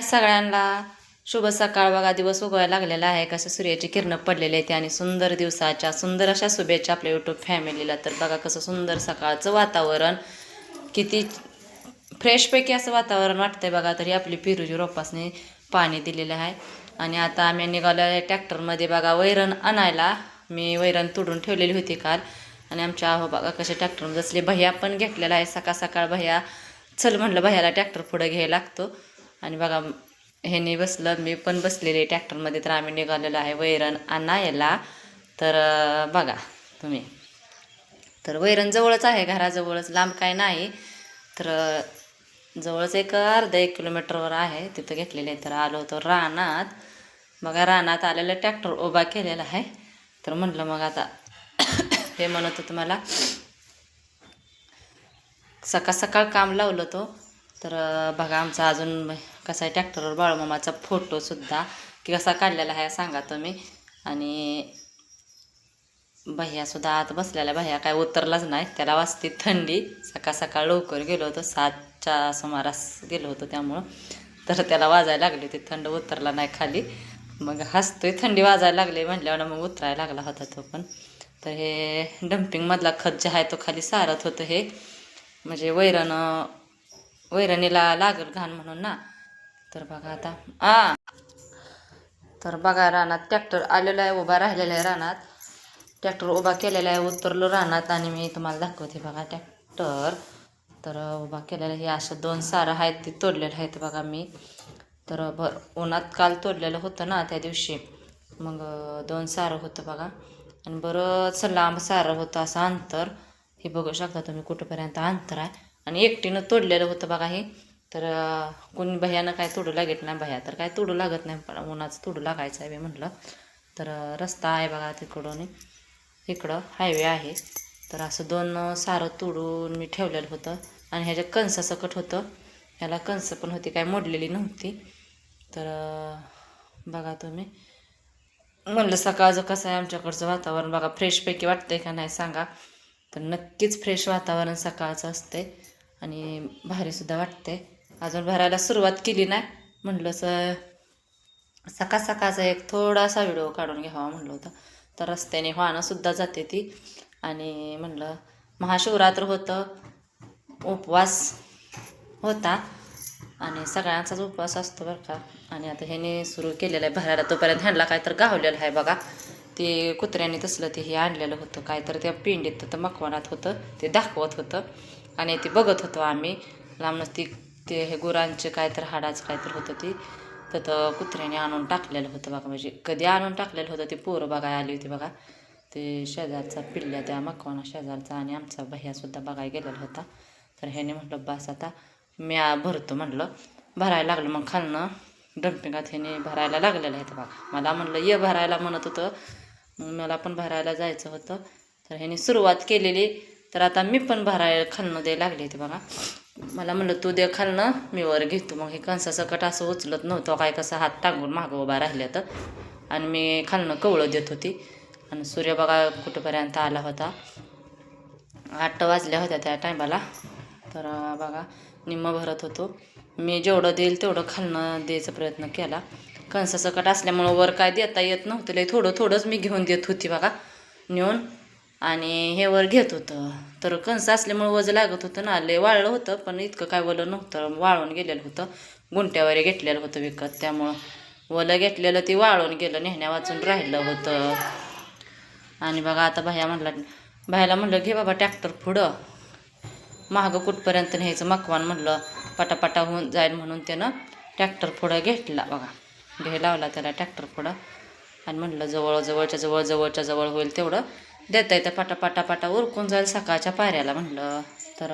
सगळ्यांना शुभ सकाळ. बघा दिवस उगवायला लागलेला आहे, कसं सूर्याची किरणं पडलेली आहेत आणि सुंदर दिवसाच्या सुंदर अशा शुभेच्छा आपल्या यूट्यूब फॅमिलीला. तर बघा कसं सुंदर सकाळचं वातावरण, किती फ्रेशपैकी असं वातावरण वाटतंय बघा. तरी आपली पिरूजी रोपासने पाणी दिलेलं आहे आणि आता आम्ही निघालो आहे ट्रॅक्टरमध्ये बघा वैरण आणायला. मी वैरण तोडून ठेवलेली होती काल आणि आमच्या आहो बघा कसे ट्रॅक्टरमध्ये असले. भैया पण घेतलेला आहे सकाळ सकाळ. भैया चल म्हणलं, भैयाला ट्रॅक्टर पुढं घ्यायला लागतो आणि बघा ह्याने बसलं, मी पण बसलेले ट्रॅक्टरमध्ये. तर आम्ही निघालेलो आहे वैरण आणायला. तर बघा तुम्ही, तर वैरण जवळच आहे, घराजवळच, लांब काय नाही. तर जवळच एक अर्धा 1 किलोमीटरवर आहे, तिथं घेतलेले आहे. तर आलो होतो रानात. बघा रानात आलेलं ट्रॅक्टर उभा केलेला आहे. तर म्हटलं मग आता हे म्हणत होतं मला, सकाळ सकाळ काम लावलं तो. तर बघा आमचा अजून कसा आहे ट्रॅक्टरवर बाळूमामाचा फोटोसुद्धा की कसा काढलेला आहे सांगा तुम्ही. आणि भैयासुद्धा आत बसलेला. भैया काय उतरलाच नाही, त्याला वाजते थंडी. सकाळ सकाळ लवकर गेलो होतो, 7च्या सुमारास गेलो होतो त्यामुळं. तर त्याला वाजायला लागली होती, थंड उतरला नाही खाली. मग हसतोय, थंडी वाजायला लागली म्हटल्यावर मग उतरायला लागला होता तो पण. तर हे डम्पिंगमधला खत जे आहे तो खाली सारत होतं, हे म्हणजे वैरणीला लागल घाण म्हणून ना. तर बघा आता तर बघा रानात ट्रॅक्टर आलेला आहे, उभा राहिलेला आहे रानात. ट्रॅक्टर उभा केलेला आहे, उतरलो रानात आणि मी तुम्हाला दाखवते बघा ट्रॅक्टर. तर उभा केलेला हे असं 2 सारं आहेत, ते तोडलेलं आहेत बघा मी. तर उन्हात काल तोडलेलं होतं ना त्या दिवशी. मग 2 सारं होतं बघा आणि बरंच लांब सारं होतं असं अंतर. हे बघू शकता तुम्ही कुठंपर्यंत अंतर आहे आणि एकटीनं तोडलेलं होतं बघा हे. तर कोणी भैयानं काय तोडू लागत नाही, भैया तर काय तोडू लागत नाही, पण उन्हाचं तोडू लागायचं आहे म्हटलं. तर रस्ता आहे बघा तिकडून, इकडं हायवे आहे. तर असं 2 सारं तोडून मी ठेवलेलं होतं आणि ह्याच्या कणसासकट होतं. ह्याला कणसं पण होती, काय मोडलेली नव्हती. तर बघा तुम्ही, म्हणलं सकाळचं कसं आहे आमच्याकडचं वातावरण बघा, फ्रेशपैकी वाटतंय का नाही सांगा. तर नक्कीच फ्रेश वातावरण सकाळचं असते आणि भारीसुद्धा वाटते. अजून भरायला सुरुवात केली नाही, म्हटलं सकाळ सकाळचा एक थोडासा व्हिडिओ काढून घ्यावा म्हणलं होतं. तर रस्त्याने वाहनंसुद्धा जाते ती आणि म्हणलं महाशिवरात्र होतं, उपवास होता आणि सगळ्यांचाच उपवास असतो बरं का. आणि आता ह्याने सुरू केलेलं आहे भरायला. तोपर्यंत ह्यांना काय तर गावलेलं आहे बघा, ते कुत्र्याने तसलं ते हे आणलेलं होतं काय तर त्या पिंडीत तर मकवानात होतं, ते दाखवत होतं आणि ते बघत होतो आम्ही लांबनच. ते हे गुरांचे काय तर हाडाचं काय तर होतं, ती तर कुत्र्याने आणून टाकलेलं होतं बघा. म्हणजे कधी आणून टाकलेलं होतं ते पोरं बघायला आली होती बघा. ते शेजारचा पिल्ल्या त्या मकवाना शेजारचा आणि आमचा भैयासुद्धा बघायला गेलेला होता. तर ह्याने म्हटलं बस आता मी भरतो म्हणलं. भरायला लागलं मग खालनं डम्पिंगात ह्याने भरायला लागलेलं आहे बघा. मला म्हणलं ये भरायला म्हणत होतं, मग मला पण भरायला जायचं होतं. तर ह्याने सुरुवात केलेली. तर आता मी पण भरायला खालनं द्यायला लागले होते बघा. मला म्हणलं तू दे खालनं, मी वर घेतो. मग हे कणसासकट असं उचलत नव्हतं काय, कसं हात टांगून मागं उभा राहिल्या तर. आणि मी खालनं कवळं देत होती आणि सूर्य बघा कुठंपर्यंत आला होता. 8 वाजल्या होत्या त्या टायमाला. तर बघा निम्मं भरत होतो मी. जेवढं देईल तेवढं खालनं द्यायचा प्रयत्न केला. कणसासकट असल्यामुळं वर काय देता येत नव्हतं, लय थोडं थोडंच मी घेऊन देत होती बघा नेऊन. आणि हे वर घेत होतं. तर कणसं असल्यामुळं वजं लागत होतं ना, लय वाळलं होतं पण इतकं काय वलं नव्हतं, वाळून गेलेलं होतं. गुंट्यावर घेतलेलं होतं विकत, त्यामुळं वलं घेतलेलं ते वाळून गेलं, नेहण्या वाचून राहिलं होतं. आणि बघा आता भैयाला म्हणलं घे बाबा ट्रॅक्टर पुढं, मागं कुठपर्यंत न्यायचं मकवान म्हणलं पटापटा होऊन जाईल म्हणून त्यानं ट्रॅक्टर पुढं घेतला बघा. घ्यायला लावला त्याला ट्रॅक्टर पुढं आणि म्हणलं जवळच्या जवळ होईल तेवढं देता येतं, पाटा उरकून जाईल सकाळच्या पाऱ्याला म्हणलं. तर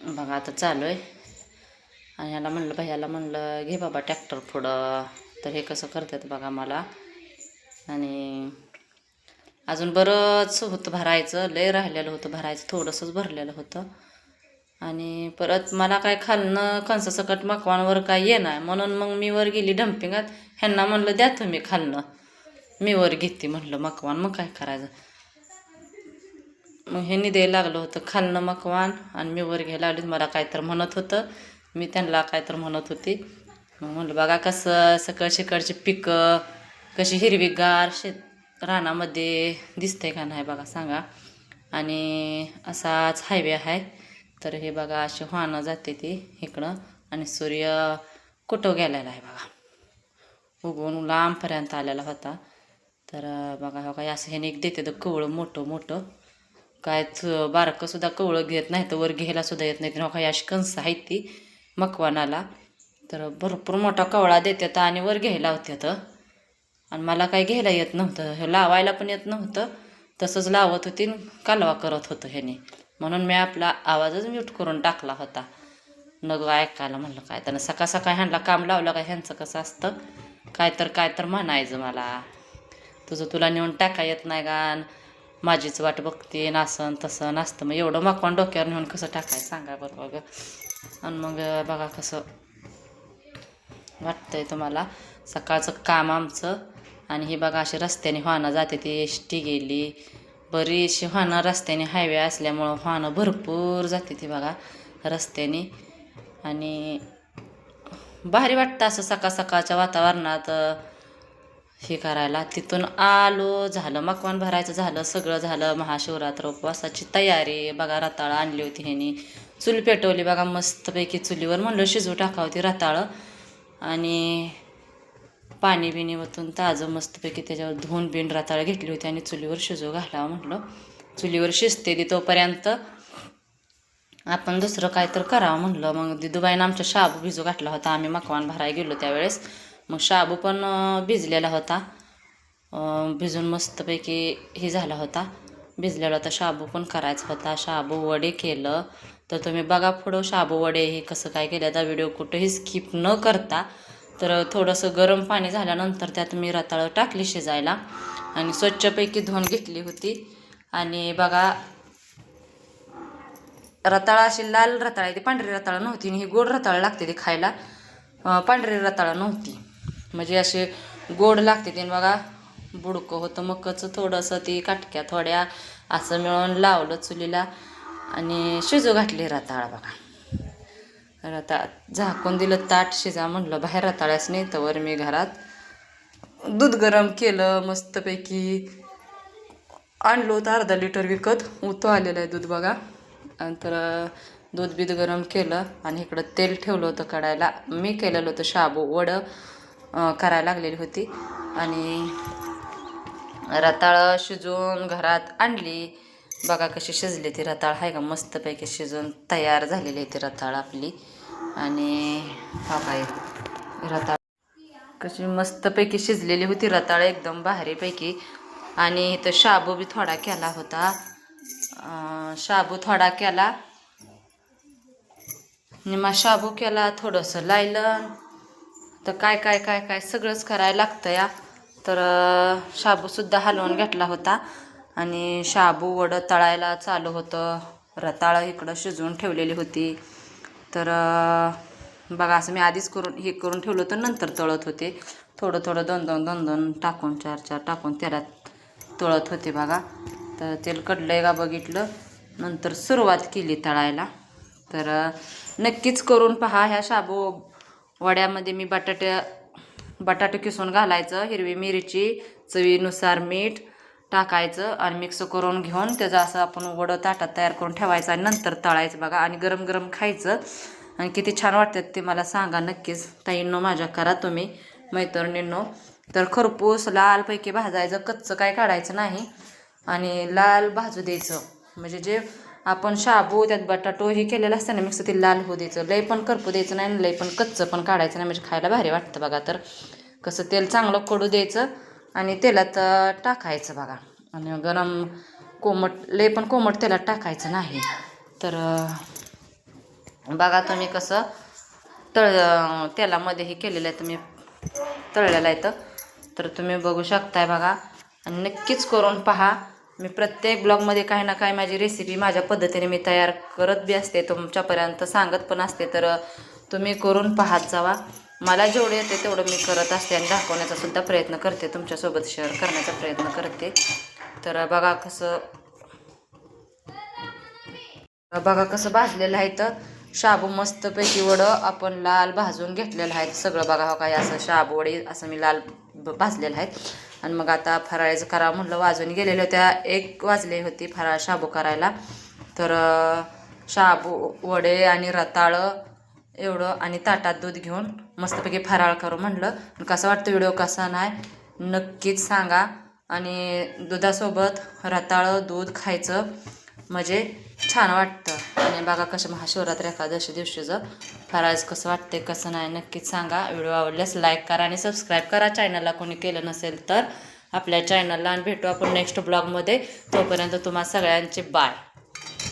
बघा आता चालू आहे आणि ह्याला म्हणलं भैयाला म्हणलं घे बाबा ट्रॅक्टर पुढं. तर हे कसं करतात बघा मला. आणि अजून बरंच होतं भरायचं, लय राहिलेलं होतं भरायचं, थोडंसंच भरलेलं होतं. आणि परत मला काय खालनं कणसासकट मकवानवर काय येणार म्हणून मग मी वर गेली डम्पिंगात. ह्यांना म्हणलं द्या तुम्ही खालनं, मी वर घेते म्हणलं मकवान. मग काय करायचं, मग ह्यांनी द्यायला लागलं होतं खालनं मकवान आणि मी वर घ्यायला लागली. मला काय तर म्हणत होतं, मी त्यांना काय तर म्हणत होती. मग म्हणलं बघा कसं सकाळची पिकं कशी हिरवीगार रानामध्ये दिसतंय का नाही बघा सांगा. आणि असाच हायवे आहे. तर हे बघा अशी वाहनं जाते ती इकडं आणि सूर्य कुठं गेलेला आहे बघा, उगवून लांबपर्यंत आलेला होता. तर बघा हो काय असं ह्याने एक देते तर कवळं मोठं काय बारकं सुद्धा कवळं घेत नाही तर वर घ्यायला सुद्धा येत नाही. हो काय अशी कंस आहेत ती मकवानाला. तर भरपूर मोठा कवळा देतात आणि वर घ्यायला होत्यात. आणि मला काय घ्यायला येत नव्हतं, हे लावायला पण येत नव्हतं. तसंच लावत होती कालवा करत होतं ह्याने, म्हणून मी आपला आवाजच म्यूट करून टाकला होता. नग ऐकायला म्हणलं काय त्यानं सकाळ ह्यांना काम लावलं का ह्यांचं कसं असतं काय तर म्हणायचं मला, तुला नेऊन टाका येत नाही गान, माझीच वाट बघते नासन तसं नसतं. मग एवढं मकवान डोक्यावर नेऊन कसं टाकायचं सांगा बरं बघा. आणि मग बघा कसं वाटतंय तुम्हाला सकाळचं काम आमचं. आणि हे बघा अशी रस्त्याने वाहनं जाते ती एसटी गेली, बरीचशी वाहनं रस्त्याने हायवे असल्यामुळं वाहनं भरपूर जाते ती बघा रस्त्याने. आणि भारी वाटतं असं सकाळच्या वातावरणात हे करायला. तिथून आलो झालं मकवान भरायचं झालं, सगळं झालं. महाशिवरात्र उपवासाची तयारी बघा. रताळं आणली होती ह्यानी, चूल पेटवली बघा मस्तपैकी चुलीवर. म्हणलं शिजू टाका होती रताळं आणि पाणी बिणी वतून ताजं मस्तपैकी त्याच्यावर धुवून बिन रताळं घेतली होती आणि चुलीवर शिजू घालावं म्हटलं. चुलीवर शिजते ती तोपर्यंत आपण दुसरं काय तर करावं म्हणलं. मग दिदूबाईनं आमच्या शाबू भिजू घातला होता, आम्ही मकवान भरायला गेलो त्यावेळेस. मग शाबू पण भिजलेला होता, भिजून मस्तपैकी हे झाला होता, भिजलेला होता. शाबू पण करायचा होता, शाबू वडे केलं. तर तुम्ही बघा पुढं शाबू वडे हे कसं काय केलं तर व्हिडिओ कुठंही स्किप न करता. तर थोडंसं गरम पाणी झाल्यानंतर त्यात मी रताळं टाकली शिजायला आणि स्वच्छपैकी धुवून घेतली होती. आणि बघा रताळा अशी लाल रताळा आहे ती, पांढरी रताळा नव्हती. ही गोड रताळा लागते ती खायला, पांढरी रताळा नव्हती. म्हणजे असे गोड लागते ती बघा. बुडकं होतं मकचं थोडंसं, ती काटक्या थोड्या असं मिळून लावलं चुलीला आणि शिजू घातली रताळा बघा. रताळ झाकून दिलं, ताट शिजा म्हणलं बाहेर रताळ्याच नाही. तर मी घरात दूध गरम केलं मस्तपैकी, आणलं होतं अर्धा लिटर विकत, उतो आलेलं आहे दूध बघा. नंतर दूध बीध गरम केलं आणि इकडं तेल ठेवलं होतं कढायला. मी केलेलं होतं शाबू वडं करायला लागलेली होती. आणि रताळं शिजवून घरात आणली बघा. कशी शिजली ती रताळ आहे का मस्तपैकी शिजून तयार झालेली आहे ती रताळ आपली. आणि हा काय रताळ कशी मस्तपैकी शिजलेली होती रताळ एकदम भारीपैकी. आणि इथं शाबू बी थोडा केला होता, शाबू थोडा केला, निमा शाबू केला, थोडंसं लायलं. तर काय सगळंच करायला लागतं या. तर शाबूसुद्धा हलवून घेतला होता आणि शाबू वडं तळायला चालू होतं. रताळं इकडं शिजवून ठेवलेली होती. तर बघा असं मी आधीच हे करून ठेवलं होतं, नंतर तळत होते. थोडं दोन टाकून चार टाकून तेलात तळत होते बघा. तर तेल कडलंय का बघितलं, नंतर सुरुवात केली तळायला. तर नक्कीच करून पहा. ह्या शाबू वड्यामध्ये मी बटाटे किसून घालायचं, हिरवी मिरची, चवीनुसार मीठ टाकायचं आणि मिक्स करून घेऊन त्याचं असं आपण वडं ताटात तयार करून ठेवायचं आणि नंतर तळायचं बघा. आणि गरम गरम खायचं आणि किती छान वाटतात ते मला सांगा नक्कीच. ताईंनो माझ्या करा तुम्ही मैत्रिणींनो. तर खरपूस लालपैकी भाजायचं, कच्चं काय काढायचं नाही आणि लाल भाजू द्यायचं. म्हणजे जे आपण शाबू त्यात बटाटो हे केलेलं असतं ना मिक्स, ते लाल होऊ द्यायचं. लय पण करपू द्यायचं नाही, लय पण कच्चं पण काढायचं नाही, म्हणजे खायला भारी वाटतं बघा. तर कसं तेल चांगलं कडू द्यायचं आणि तेलात टाकायचं बघा. आणि गरम लय पण कोमट तेलात टाकायचं नाही. तर बघा तुम्ही कसं तेलामध्ये हे केलेलं आहे, तुम्ही तळलेलं आहे. तर तुम्ही बघू शकताय बघा आणि नक्कीच करून पहा. मी प्रत्येक ब्लॉगमध्ये काही ना काही माझी रेसिपी माझ्या पद्धतीने मी तयार करत बी असते, तुमच्यापर्यंत सांगत पण असते. तर तुम्ही करून पाहत जावा. मला जेवढे येते तेवढं मी करत असते आणि दाखवण्याचा सुद्धा प्रयत्न करते, तुमच्यासोबत शेअर करण्याचा प्रयत्न करते. तर बघा कसं भाजलेलं आहे. तर शाबू मस्तपैकी वडं आपण लाल भाजून घेतलेलं आहे सगळं बघा. हो काय असं शाबू वडी असं मी लाल भाजलेलं आहेत. आणि मग आता फराळाचं करा म्हणलं, वाजून गेलेलं त्या 1 वाजले होती फराळ शाबू करायला. तर शाबू वडे आणि रताळं एवढं आणि ताटात दूध घेऊन मस्तपैकी फराळ करू म्हणलं. कसं वाटतं व्हिडिओ, कसा नाही नक्कीच सांगा. आणि दुधासोबत रताळं दूध खायचं म्हणजे छान वाटतं. आणि बघा कसं महाशिवरात्री एकादशी दिवशीचं फराळाचं कसं वाटते कसं नाही नक्कीच सांगा. व्हिडिओ आवडल्यास लाईक करा आणि सबस्क्राईब करा चॅनलला कोणी केलं नसेल तर आपल्या चॅनलला. आणि भेटू आपण नेक्स्ट ब्लॉगमध्ये. तोपर्यंत तुम्हा सगळ्यांचे बाय.